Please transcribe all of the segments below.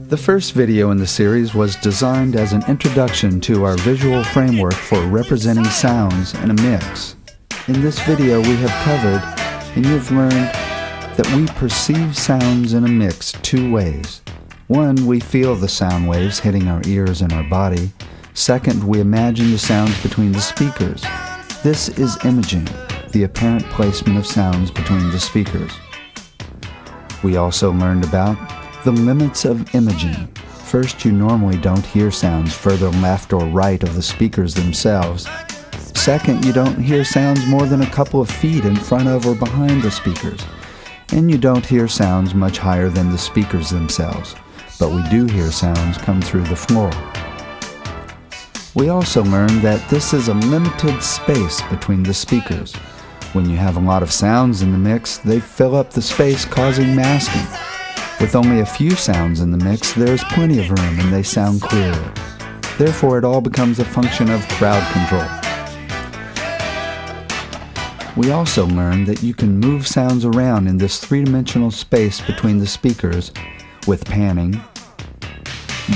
The first video in the series was designed as an introduction to our visual framework for representing sounds in a mix. In this video we have covered, and you've learned, that we perceive sounds in a mix two ways. One, we feel the sound waves hitting our ears and our body. Second, we imagine the sounds between the speakers. This is imaging, the apparent placement of sounds between the speakers. We also learned about the limits of imaging. First, you normally don't hear sounds further left or right of the speakers themselves. Second, you don't hear sounds more than a couple of feet in front of or behind the speakers. And you don't hear sounds much higher than the speakers themselves, but we do hear sounds come through the floor. We also learned that this is a limited space between the speakers. When you have a lot of sounds in the mix, they fill up the space, causing masking. With only a few sounds in the mix, there is plenty of room and they sound clearer. Therefore, it all becomes a function of crowd control. We also learned that you can move sounds around in this three-dimensional space between the speakers with panning,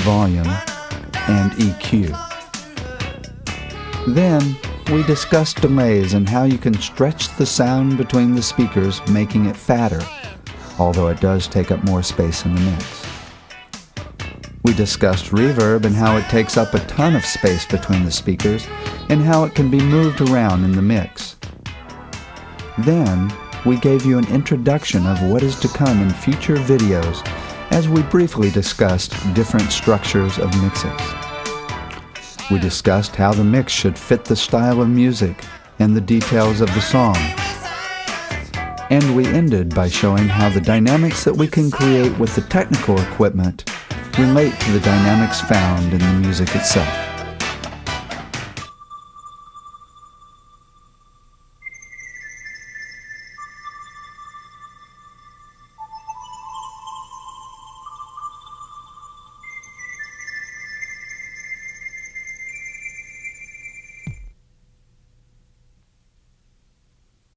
volume, and EQ. Then, we discussed delays and how you can stretch the sound between the speakers, making it fatter, although it does take up more space in the mix. We discussed reverb and how it takes up a ton of space between the speakers and how it can be moved around in the mix. Then, we gave you an introduction of what is to come in future videos as we briefly discussed different structures of mixes. We discussed how the mix should fit the style of music and the details of the song. And we ended by showing how the dynamics that we can create with the technical equipment relate to the dynamics found in the music itself.